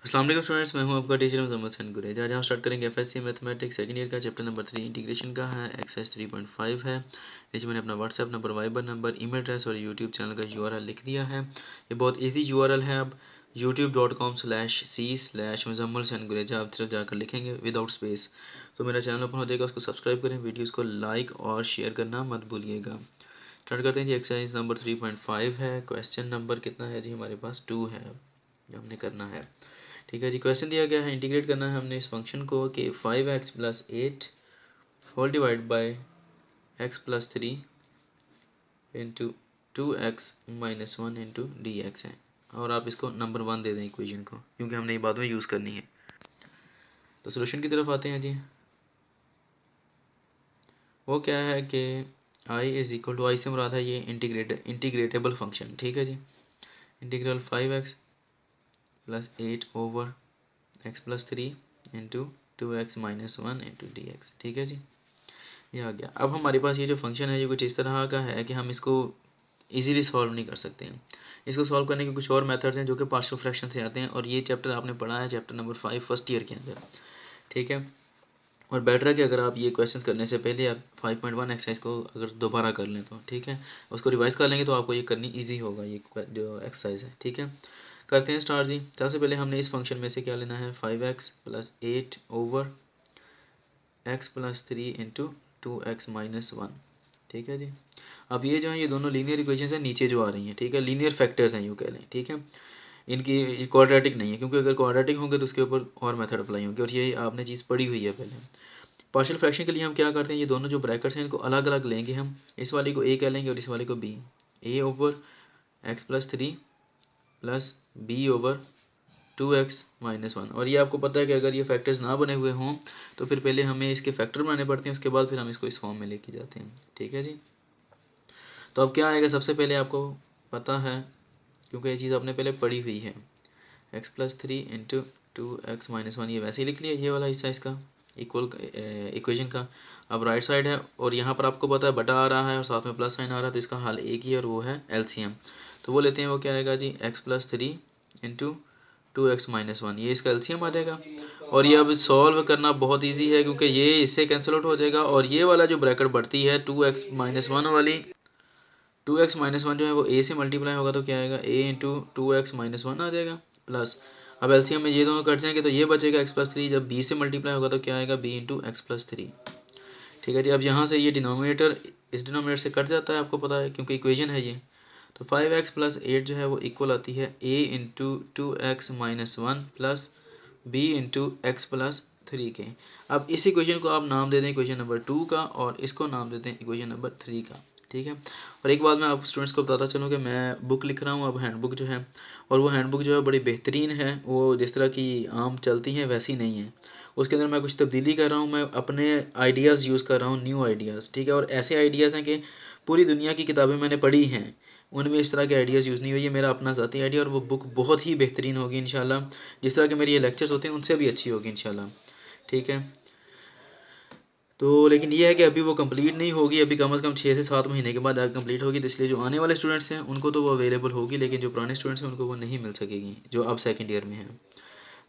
अस्सलाम वालेकुम स्टूडेंट्स, मैं हूं आपका टीचर मुहम्मद हसन गुरेज। आज हम स्टार्ट करेंगे एफएससी मैथमेटिक्स सेकंड ईयर का चैप्टर नंबर 3 इंटीग्रेशन का है। एक्सरसाइज 3.5 है। इसमें मैंने अपना WhatsApp number, Viber number, email address और यूट्यूब चैनल का यूआरएल लिख दिया है। ये बहुत ईजी यूआरएल है। अब youtube.com/c/मुजम्मल हसन गुरेज आप सिर्फ जाकर लिखेंगे विदाउट स्पेस तो मेरा चैनल ओपन हो जाएगा। उसको सब्सक्राइब करें, वीडियोज़ को लाइक और शेयर करना मत भूलिएगा। स्टार्ट करते हैं जी। एक्सरसाइज नंबर 3.5 है। क्वेश्चन नंबर कितना है जी? हमारे पास 2 है। जो हमने करना है, ठीक है जी। क्वेश्चन दिया गया है, इंटीग्रेट करना है हमने इस फंक्शन को कि 5x + 8 whole divide by x + 3 into 2x - 1 into dx है। और आप इसको नंबर 1 दे दें इक्वेशन को, क्योंकि हमने ये बाद में यूज़ करनी है। तो सोल्यूशन की तरफ आते हैं जी। वो क्या है कि i = i से मुराद है ये इंटीग्रेटेबल फंक्शन, ठीक है जी। Integral 5x + 8 over x + 3 into 2x - 1 into dx, ठीक है जी। ये आ गया। अब हमारे पास ये जो फंक्शन है ये कुछ इस तरह का है कि हम इसको इजीली सॉल्व नहीं कर सकते हैं। इसको सॉल्व करने के कुछ और मेथड्स हैं जो कि पार्शियल फ्रैक्शन से आते हैं, और ये चैप्टर आपने पढ़ा है, चैप्टर नंबर 5 फर्स्ट ईयर के अंदर, ठीक है। और बेटर है कि अगर आप ये क्वेश्चंस करने से पहले आप 5.1 एक्सरसाइज को अगर दोबारा कर लें तो, ठीक है। उसको रिवाइज कर लेंगे तो आपको ये करनी ईजी होगा, ये जो एक्सरसाइज है, ठीक है। करते हैं स्टार्ट जी। सबसे पहले हमने इस फंक्शन में से क्या लेना है? 5x + 8 over x + 3 into 2x - 1, ठीक है जी। अब ये जो है ये दोनों लीनियर इक्वेशंस हैं नीचे जो आ रही हैं, ठीक है। लीनियर फैक्टर्स हैं यूँ कह लें, ठीक है। इनकी क्वाड्रेटिक नहीं है, क्योंकि अगर क्वाड्रेटिक होंगे तो उसके ऊपर और मेथड अप्लाई होंगे, और ये आपने चीज़ पढ़ी हुई है पहले। पार्शियल फ्रैक्शन के लिए हम क्या करते हैं, ये दोनों जो ब्रैकेट्स हैं इनको अलग अलग लेंगे हम। इस वाली को a कह लेंगे और इस वाली को b। a over x + 3 plus b over 2x - 1। और ये आपको पता है कि अगर ये फैक्टर्स ना बने हुए हों तो फिर पहले हमें इसके फैक्टर बनाने पड़ते हैं, उसके बाद फिर हम इसको इस फॉर्म में लेके जाते हैं, ठीक है जी। तो अब क्या आएगा? सबसे पहले आपको पता है, क्योंकि ये चीज़ आपने पहले पढ़ी हुई है, x + 3 इंटू 2x - 1। ये वैसे ही लिख लिया, ये वाला हिस्सा इसका इक्वल इक्वेशन का। अब राइट साइड है और यहाँ पर आपको पता है बटा आ रहा है और साथ में प्लस साइन आ रहा है, तो इसका हल एक ही है और वो है एलसीएम। तो वो लेते हैं, वो क्या आएगा जी? x + 3 इंटू 2x - 1, ये इसका एलसीएम आ जाएगा। और ये अब सॉल्व करना बहुत इजी है, क्योंकि ये इससे कैंसिल आउट हो जाएगा, और ये वाला जो ब्रैकेट बढ़ती है 2x - 1 वाली, 2x - 1 जो है वो a से मल्टीप्लाई होगा तो क्या आएगा? a इंटू 2x - 1 आ जाएगा प्लस। अब एलसीएम में ये दोनों कट जाएंगे तो ये बचेगा x + 3। जब b से मल्टीप्लाई होगा तो क्या आएगा? b इंटू x + 3, ठीक है जी। अब यहाँ से ये डिनोमिनेटर इस डिनोमिनेटर से कट जाता है, आपको पता है, क्योंकि इक्वेशन है ये। तो 5x + 8 जो है वो इक्वल आती है a into 2x - 1 plus b into x + 3 के। अब इस इक्वेशन को आप नाम दे दें इक्वेशन नंबर 2 का, और इसको नाम देते हैं इक्वेशन नंबर 3 का, ठीक है। और एक बात मैं आप स्टूडेंट्स को बताता चलूँ कि मैं बुक लिख रहा हूँ अब, हैंडबुक जो है, और वो हैंडबुक जो है बड़ी बेहतरीन है। वो जिस तरह की आम चलती हैं वैसी नहीं है, उसके अंदर मैं कुछ तब्दीली कर रहा हूँ, मैं अपने आइडियाज़ यूज़ कर रहा हूँ, न्यू आइडियाज़, ठीक है। और ऐसे आइडियाज़ हैं कि पूरी दुनिया की किताबें मैंने पढ़ी हैं, उनमें इस तरह के आइडियाज़ यूज़ नहीं हुई। ये मेरा अपना ज़ाती आइडिया, और वो बुक बहुत ही बेहतरीन होगी इंशाल्लाह। जिस तरह के मेरे ये लेक्चर्स होते हैं उनसे भी अच्छी होगी इंशाल्लाह, ठीक है। तो लेकिन ये है कि अभी वो कंप्लीट नहीं होगी, अभी कम से कम 6 से 7 महीने के बाद आगे कंप्लीट होगी। तो इसलिए जो आने वाले स्टूडेंट्स हैं उनको तो वो अवेलेबल होगी, लेकिन जो पुराने स्टूडेंट्स हैं उनको वो नहीं मिल सकेगी, जो अब सेकंड ईयर में हैं।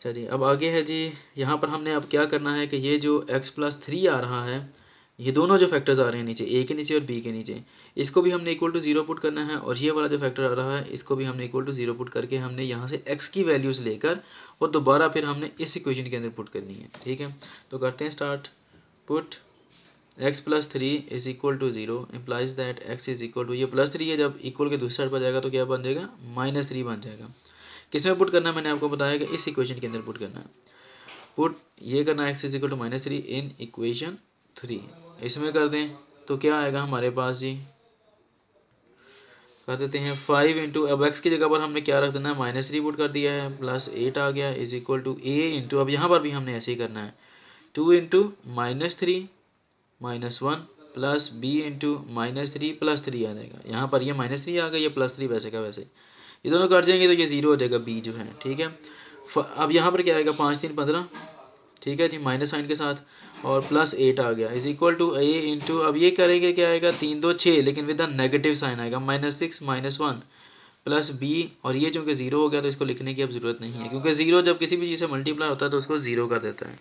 चलिए अब आगे है जी। यहाँ पर हमने अब क्या करना है कि ये जो x + 3 आ रहा है, ये दोनों जो फैक्टर्स आ रहे हैं नीचे, a के नीचे और b के नीचे, इसको भी हमने इक्वल टू 0 पुट करना है। और ये वाला जो फैक्टर आ रहा है इसको भी हमने इक्वल टू 0 पुट करके हमने यहाँ से x की वैल्यूज़ लेकर और दोबारा फिर हमने इस इक्वेशन के अंदर पुट करनी है, ठीक है। तो करते हैं start. Put x + 3 is equal to 0 implies that x is equal to, ये +3 है, जब इक्वल के दूसरी साइड पर जाएगा तो क्या बन जाएगा? -3 बन जाएगा। किस में पुट करना है? मैंने आपको बताया कि इस इक्वेशन के अंदर पुट करना है। पुट ये करना है x is equal to -3 in equation 3, इसमें कर दें तो क्या आएगा हमारे पास जी? कर देते हैं 5 इंटू, अब x की जगह पर हमने क्या रख देना है? -3 पुट कर दिया है, +8 आ गया, is equal to a into, अब यहाँ पर भी हमने ऐसे ही करना है, 2 into -3 -1 plus b into -3 plus 3 आ जाएगा। यहाँ पर ये -3 आ गया, ये +3 वैसे का वैसे, ये दोनों कट जाएंगे तो ये 0 हो जाएगा b जो है, ठीक है। अब यहाँ पर क्या आएगा? 5 3 15, ठीक है जी, माइनस साइन के साथ, और +8 आ गया, is equal to a into, अब ये करेंगे क्या आएगा? 3 2 6, लेकिन विद द नेगेटिव साइन आएगा, -6 -1 प्लस बी, और ये चूँकि ज़ीरो हो गया तो इसको लिखने की अब ज़रूरत नहीं है, क्योंकि ज़ीरो जब किसी भी चीज़ से मल्टीप्लाई होता है तो उसको ज़ीरो कर देता है।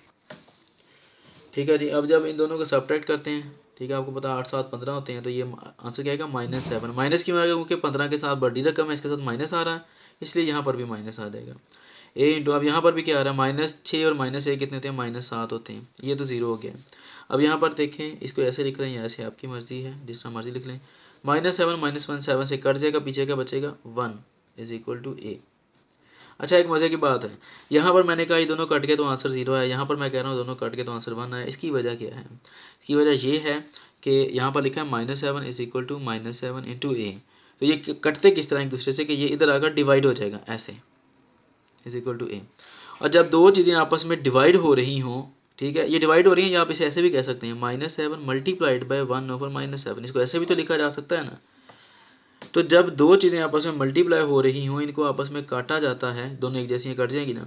ठीक है जी। अब जब इन दोनों को सब्ट्रैक्ट करते हैं, ठीक है, आपको पता है 8 7 15 होते हैं, तो ये आंसर क्या आएगा -7। माइनस क्यों आएगा? क्योंकि 15 के साथ बड़ी रकम है, इसके साथ माइनस आ रहा है, इसलिए यहाँ पर भी माइनस आ जाएगा। ए इंटू, अब यहाँ पर भी क्या आ रहा है, -6 और -1 कितने होते हैं, -7 होते हैं, ये तो ज़ीरो हो गया। अब यहाँ पर देखें, इसको ऐसे लिख रहे हैं या ऐसे, आपकी मर्ज़ी है, जिस तरह मर्ज़ी लिख लें। -7 -1 7 से कट जाएगा, पीछे का बचेगा 1 इज इक्वल टू ए। अच्छा, एक मज़े की बात है, यहाँ पर मैंने कहा ये दोनों कट के तो आंसर 0 है, यहाँ पर मैं कह रहा हूँ दोनों कट के तो आंसर 1 है। इसकी वजह क्या है? इसकी वजह ये है कि यहाँ पर लिखा है -7 इज इक्वल टू -7 इंटू ए। तो ये कटते किस तरह एक दूसरे से कि ये इधर आकर डिवाइड हो जाएगा ऐसे, इज इक्वल टू ए। और जब दो चीज़ें आपस में डिवाइड हो रही हों, ठीक है, ये डिवाइड हो रही हैं, या आप इसे ऐसे भी कह सकते हैं -7 मल्टीप्लाइड बाय 1/-7, इसको ऐसे भी तो लिखा जा सकता है ना। तो जब दो चीज़ें आपस में मल्टीप्लाई हो रही हों, इनको आपस में काटा जाता है, दोनों एक जैसी कट जाएंगी ना,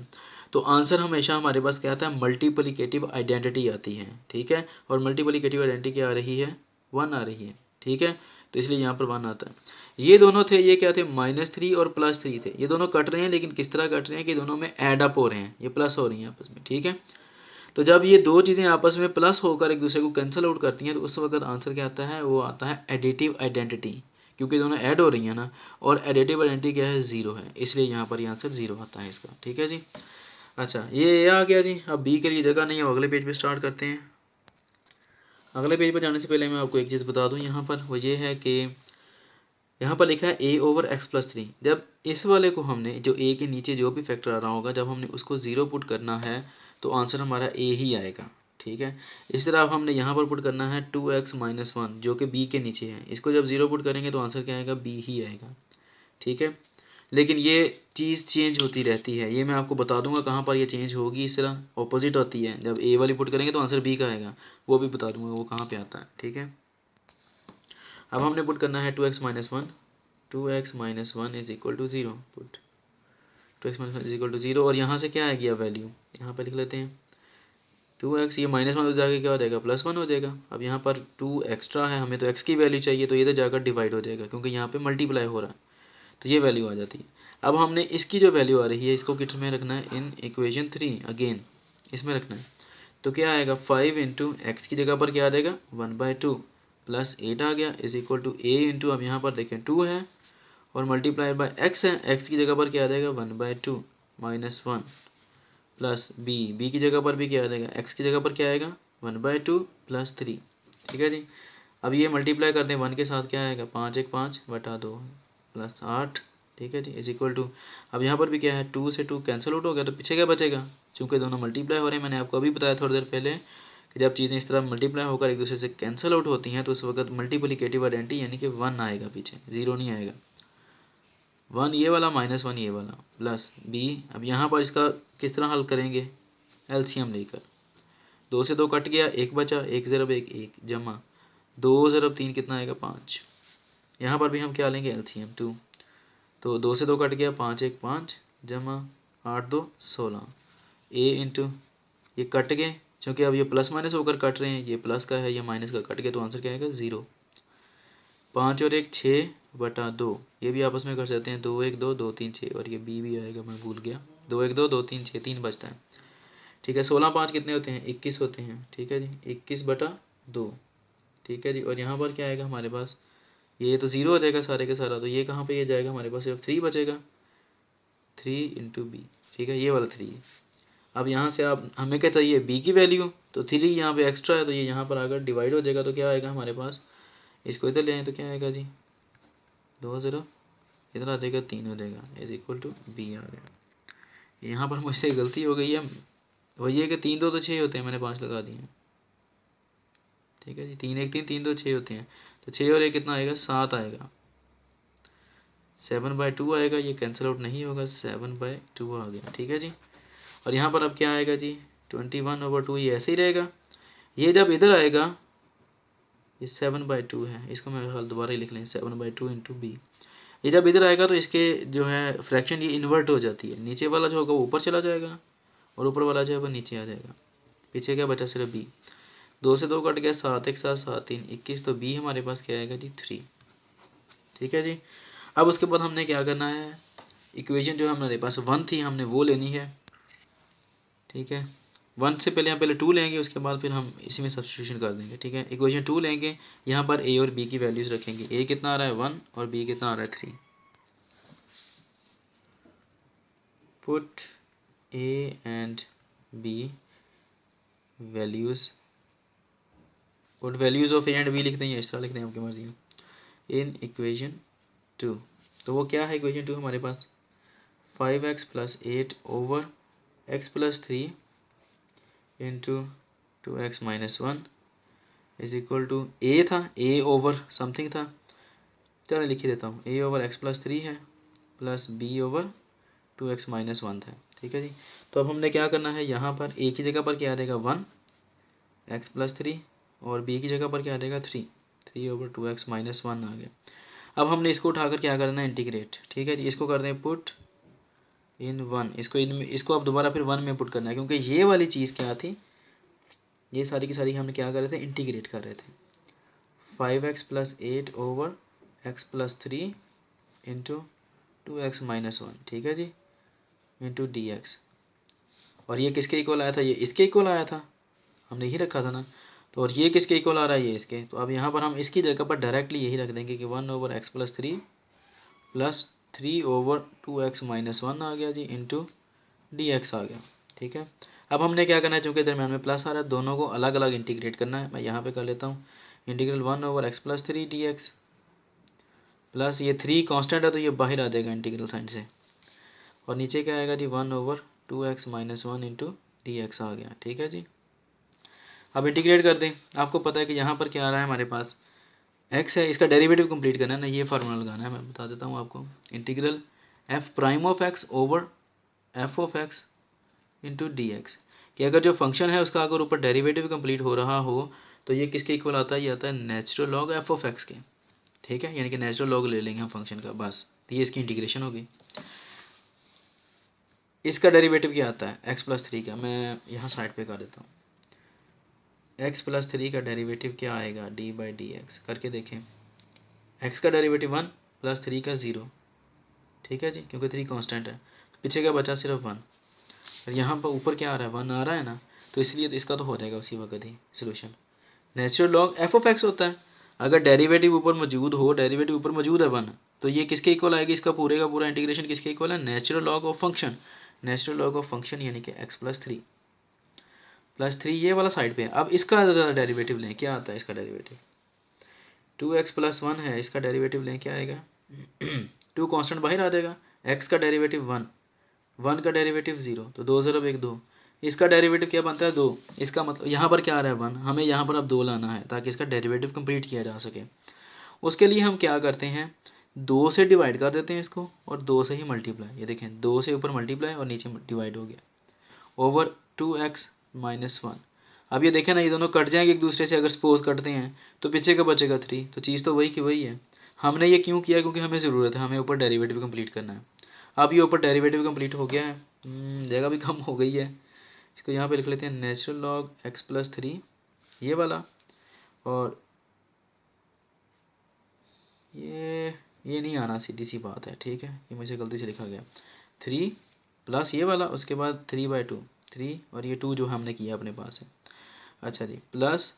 तो आंसर हमेशा हमारे पास क्या आता है, मल्टीप्लिकेटिव आइडेंटिटी आती है। ठीक है, और मल्टीप्लिकेटिव आइडेंटिटी क्या आ रही है, 1 आ रही है। ठीक है, तो इसलिए यहाँ पर 1 आता है। ये दोनों थे, ये क्या थे, -3 और +3 थे। ये दोनों कट रहे हैं, लेकिन किस तरह कट रहे हैं कि दोनों में ऐड अप हो रहे हैं, ये प्लस हो रही हैं आपस में। ठीक है, तो जब ये दो चीज़ें आपस में प्लस होकर एक दूसरे को कैंसिल आउट करती हैं, तो उस वक्त आंसर क्या आता है, वो आता है एडिटिव आइडेंटिटी, क्योंकि दोनों ऐड हो रही हैं ना, और एडिटिव आइडेंटिटी क्या है, 0 है, इसलिए यहाँ पर ये आंसर 0 आता है इसका। ठीक है जी। अच्छा, ये आ गया जी। अब बी के लिए जगह नहीं है, अगले पेज पे स्टार्ट करते हैं। अगले पेज पर जाने से पहले मैं आपको एक चीज़ बता दूँ यहाँ पर, वो ये है कि यहाँ पर लिखा है a/x+3। जब इस वाले को हमने, जो a के नीचे जो भी फैक्टर आ रहा होगा, जब हमने उसको 0 पुट करना है तो आंसर हमारा a ही आएगा। ठीक है, इस तरह अब हमने यहाँ पर पुट करना है 2x-1 जो कि b के नीचे है, इसको जब 0 पुट करेंगे तो आंसर क्या आएगा, b ही आएगा। ठीक है, लेकिन ये चीज़ चेंज होती रहती है, ये मैं आपको बता दूंगा कहाँ पर ये चेंज होगी। इस तरह ऑपोजिट होती है, जब a वाली पुट करेंगे तो आंसर b का आएगा, वो भी बता दूंगा वो कहाँ पर आता है। ठीक है, अब हमने पुट करना है 2x-1 2x-1 is equal to 0, put 2x-1 is equal to 0, और यहाँ से क्या आएगी अब वैल्यू, यहाँ पर लिख लेते हैं 2x, ये -1 हो जाएगा, क्या हो जाएगा, +1 हो जाएगा। अब यहाँ पर 2 एक्स्ट्रा है, हमें तो x की वैल्यू चाहिए, तो इधर जाकर डिवाइड हो जाएगा, क्योंकि यहाँ पे मल्टीप्लाई हो रहा है, तो ये वैल्यू आ जाती है। अब हमने इसकी जो वैल्यू आ रही है, इसको किट में रखना है, इन इक्वेशन 3 अगेन इसमें रखना है, तो क्या आएगा, 5 इंटू एक्स की जगह पर क्या आ जाएगा, 1/2 प्लस 8 आ गया, is equal to a into, अब यहाँ पर देखें 2 है और मल्टीप्लाई बाय x है, x की जगह पर क्या आ जाएगा, 1/2 -1 प्लस b की जगह पर भी क्या आ जाएगा, x की जगह पर क्या आएगा, 1/2 प्लस 3। ठीक है जी, अब ये मल्टीप्लाई करते हैं 1 के साथ, क्या आएगा, 5/2 प्लस 8। ठीक है जी, इज इक्वल टू, अब यहाँ पर भी क्या है, 2 से 2 कैंसिल आउट हो गया, तो पीछे क्या बचेगा, चूँकि दोनों मल्टीप्लाई हो रहे हैं, मैंने आपको अभी बताया थोड़ी देर पहले कि जब चीज़ें इस तरह मल्टीप्लाई होकर एक दूसरे से कैंसिल आउट होती हैं, तो उस वक्त मल्टीप्लिकेटिव आइडेंटिटी यानी कि 1 आएगा पीछे, 0 नहीं आएगा। 1 ये वाला, -1 ये वाला, प्लस b। अब यहाँ पर इसका किस तरह हल करेंगे, एलसीएम लेकर, 2 से 2 कट गया, 1 बचा, 1 ज़रब 1 1 जमा 2 ज़रब 3 कितना आएगा, 5। यहाँ पर भी हम क्या लेंगे, एलसीएम 2, तो 2 से 2 कट गया, 5 1 5 जमा 8 2 16, a इंटू, ये कट गए, क्योंकि अब ये प्लस माइनस होकर कट रहे हैं, ये प्लस का है, ये माइनस का कट गया, तो आंसर क्या आएगा, 0। 5 और 1 6/2, ये भी आपस में कर सकते हैं, 2 1 2 2 3 6, और ये b भी आएगा, मैं भूल गया, 2 1 2 2 3 6, 3 बचता है। ठीक है, 16 5 कितने होते हैं, 21 होते हैं। ठीक है जी, 21/2। ठीक है जी, और यहाँ पर क्या आएगा हमारे पास, ये तो 0 हो जाएगा सारे का सारा, तो ये कहाँ पे ये जाएगा, हमारे पास सिर्फ 3 बचेगा, 3 इंटू बी। ठीक है, ये वाला 3 है। अब यहाँ से आप, हमें क्या चाहिए, b की वैल्यू, तो 3 यहाँ पे एक्स्ट्रा है, तो ये यहाँ पर आकर डिवाइड हो जाएगा, तो क्या आएगा हमारे पास, इसको इधर ले आए तो क्या आएगा जी, 2 0 इधर आ जाएगा, 3 हो जाएगा, इज इक्वल टू b आ गया। यहाँ पर मुझसे गलती हो गई है, वही है कि 3 2 तो 6 होते हैं, मैंने 5 लगा दिए हैं। ठीक है जी, 3 1 3 3 2 6 होते हैं, तो 6 और 1 कितना आएगा, 7 आएगा, 7/2 आएगा, ये कैंसिल आउट नहीं होगा, 7/2 आ गया। ठीक है जी, और यहाँ पर अब क्या आएगा जी, 21/2, ये ऐसे ही रहेगा। ये जब इधर आएगा, ये 7/2 है, इसको मैं हाल दोबारा ही लिख लें, 7/2 इंटू बी। ये जब इधर आएगा तो इसके जो है फ्रैक्शन ये इन्वर्ट हो जाती है, नीचे वाला जो होगा वो ऊपर चला जाएगा और ऊपर वाला जो है वो नीचे आ जाएगा, पीछे क्या बचा, सिर्फ बी। 2 से 2 कट गया, 7 1 7 7 3 21, तो बी हमारे पास क्या आएगा जी, 3। ठीक है जी, अब उसके बाद हमने क्या करना है, इक्वेशन जो हमारे पास 1 थी हमने वो लेनी है, ठीक है। 1 से पहले हम पहले 2 लेंगे, उसके बाद फिर हम इसी में सब्स्टिट्यूशन कर देंगे, ठीक है। इक्वेशन 2 लेंगे, यहाँ पर ए और बी की वैल्यूज़ रखेंगे। ए कितना आ रहा है 1 और बी कितना आ रहा है 3। Put A and B values, put values of A and B लिखते हैं, इस तरह लिखते हैं, आपकी मर्जी है, इन इक्वेशन 2। तो वो क्या है इक्वेशन 2 हमारे पास, 5x + 8 over x + 3 into 2x - 1 is equal to, A था, ए ओवर समथिंग था, चलो लिख ही देता हूँ, a ओवर x + 3 है प्लस b ओवर 2x - 1 था, ठीक है जी। तो अब हमने क्या करना है, यहाँ पर a की जगह पर क्या आ जाएगा 1 x + 3 और b की जगह पर क्या आ जाएगा 3 ओवर 2x - 1 आ गया। अब हमने इसको उठाकर क्या करना है, इंटीग्रेट, ठीक है जी। इसको कर दें पुट इन 1, इसको अब दोबारा फिर 1 में पुट करना है, क्योंकि ये वाली चीज़ क्या थी, ये सारी की सारी हमने क्या कर रहे थे, इंटीग्रेट कर रहे थे। 5x + 8 over x + 3 into 2x - 1, ठीक है जी, इंटू dx। और ये किसके इक्वल आया था, ये इसके इक्वल आया था, हमने यही रखा था ना। तो और ये किसके इक्वल आ रहा है, ये इसके। तो अब यहाँ पर हम इसकी जगह पर डायरेक्टली यही रख देंगे कि 1 over x + 3 plus 3 over 2x - 1 आ गया जी, इंटू dx आ गया, ठीक है। अब हमने क्या करना है, चूँकि दरम्यान में प्लस आ रहा है, दोनों को अलग अलग इंटीग्रेट करना है। मैं यहाँ पे कर लेता हूँ, integral 1 over x + 3 dx plus ये 3 कांस्टेंट है तो ये बाहर आ जाएगा इंटीग्रल साइन से, और नीचे क्या आएगा जी 1 ओवर 2x - 1 इंटू dx आ गया, ठीक है जी। अब इंटीग्रेट कर दें, आपको पता है कि यहाँ पर क्या आ रहा है हमारे पास, x है, इसका डेरिवेटिव कंप्लीट करना है ना, ये फार्मूला लगाना है, मैं बता देता हूँ आपको। Integral f' over f(x) into dx, कि अगर जो फंक्शन है उसका अगर ऊपर डेरिवेटिव कंप्लीट हो रहा हो तो ये किसके इक्वल आता है, ये आता है नेचुरल लॉग f(x) के, ठीक है। यानी कि नेचुरल लॉग ले लेंगे हम फंक्शन का, बस ये इसकी इंटीग्रेशन होगी। इसका डेरिवेटिव क्या आता है x + 3 का, मैं यहाँ साइड पे कर देता हूँ। x + 3 का डेरिवेटिव क्या आएगा, d/dx, करके देखें। x का डेरिवेटिव 1 प्लस 3 का 0, ठीक है जी, क्योंकि 3 कांस्टेंट है, पीछे का बचा सिर्फ 1, और यहाँ पर ऊपर क्या आ रहा है 1 आ रहा है ना, तो इसलिए तो इसका तो हो जाएगा उसी वक्त ही सोल्यूशन। नेचुरल लॉग f(x) होता है, अगर डेरिवेटिव ऊपर मौजूद हो, डेरिवेटिव ऊपर मौजूद है 1, तो ये किसके इक्वल आएगी, इसका पूरे का पूरा इंटीग्रेशन किसके इक्वल है, natural log of function. Natural log of function यानी कि x + 3 + 3 ये वाला साइड पे है। अब इसका डेरिवेटिव लें, क्या आता है इसका डेरिवेटिव, 2x + 1 है, इसका डेरिवेटिव लें क्या आएगा 2 कांस्टेंट बाहर आ जाएगा, x का डेरिवेटिव 1, 1 का डेरिवेटिव 0, तो 2 ज़रब 1 2, इसका डेरिवेटिव क्या बनता है 2, इसका मतलब यहाँ पर क्या आ रहा है 1, हमें यहाँ पर अब 2 लाना है ताकि इसका डेरिवेटिव कंप्लीट किया जा सके। उसके लिए हम क्या करते हैं, 2 से डिवाइड कर देते हैं इसको और 2 से ही मल्टीप्लाई, ये देखें 2 से ऊपर मल्टीप्लाई और नीचे डिवाइड हो गया, ओवर 2x - 1। अब ये देखें ना, ये दोनों कट जाएंगे एक दूसरे से, अगर सपोज कटते हैं तो पीछे का बचेगा 3, तो चीज़ तो वही की वही है। हमने ये क्यों किया, क्योंकि हमें ज़रूरत है, हमें ऊपर डेरिवेटिव कंप्लीट करना है। अब ये ऊपर डेरिवेटिव कंप्लीट हो गया है, जगह भी कम हो गई है, इसको यहाँ पे लिख लेते हैं नेचुरल लॉग x + 3 ये वाला, और ये नहीं आना, सीधी सी बात है, ठीक है, ये मुझे गलती से लिखा गया 3 प्लस ये वाला, उसके बाद 3/2 3, और ये 2 जो हमने किया अपने पास है, अच्छा जी, प्लस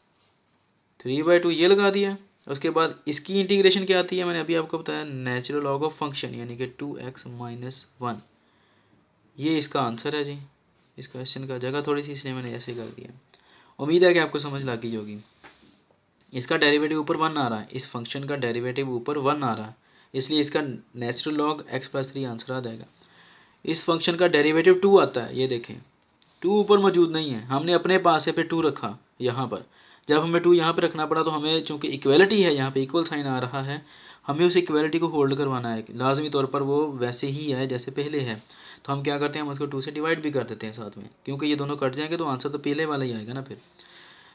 3/2 ये लगा दिया। उसके बाद इसकी इंटीग्रेशन क्या आती है, मैंने अभी आपको बताया नेचुरल लॉग ऑफ फंक्शन यानी कि 2x - 1, ये इसका आंसर है जी इस क्वेश्चन का। जगह थोड़ी सी इसलिए मैंने ऐसे कर दिया, उम्मीद है कि आपको समझ लग गई होगी। इसका डेरिवेटिव ऊपर 1 आ रहा है, इस फंक्शन का डेरिवेटिव ऊपर 1 आ रहा है, इसलिए इसका नेचुरल लॉग x + 3 आंसर आ जाएगा। इस फंक्शन का डेरिवेटिव 2 आता है, ये देखें 2 ऊपर मौजूद नहीं है, हमने अपने पास है पे 2 रखा यहाँ पर। जब हमें 2 यहाँ पे रखना पड़ा तो हमें चूँकि इक्वलिटी है, यहाँ पे इक्वल साइन आ रहा है, हमें उस इक्वलिटी को होल्ड करवाना है, लाजमी तौर पर वो वैसे ही है जैसे पहले है। तो हम क्या करते हैं, हम उसको 2 से डिवाइड भी कर देते हैं साथ में, क्योंकि ये दोनों कट जाएंगे तो आंसर तो पहले वाला ही आएगा ना फिर।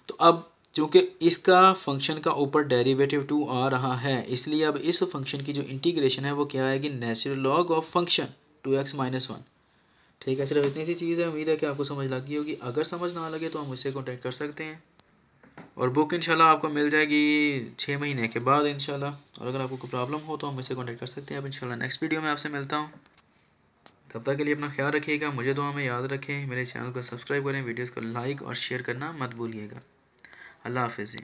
तो अब चूँकि इसका फंक्शन का ऊपर डेरिवेटिव 2 आ रहा है, इसलिए अब इस फंक्शन की जो इंटीग्रेशन है वो क्या आएगी, natural log of function 2x - 1, ठीक है। सिर्फ इतनी सी चीज़ है, उम्मीद है कि आपको समझ लग गई होगी। अगर समझ ना लगे तो हम मुझसे कॉन्टैक्ट कर सकते हैं। और बुक इंशाल्लाह आपको मिल जाएगी 6 महीने के बाद इंशाल्लाह। और अगर आपको कोई प्रॉब्लम हो तो आप मुझसे कॉन्टेक्ट कर सकते हैं। अब इंशाल्लाह नेक्स्ट वीडियो में आपसे मिलता हूँ। तब तक के लिए अपना ख्याल रखिएगा, मुझे दुआ में याद रखें, मेरे चैनल को सब्सक्राइब करें, वीडियोज़ को लाइक और शेयर करना मत भूलिएगा। अल्लाह हाफिज़।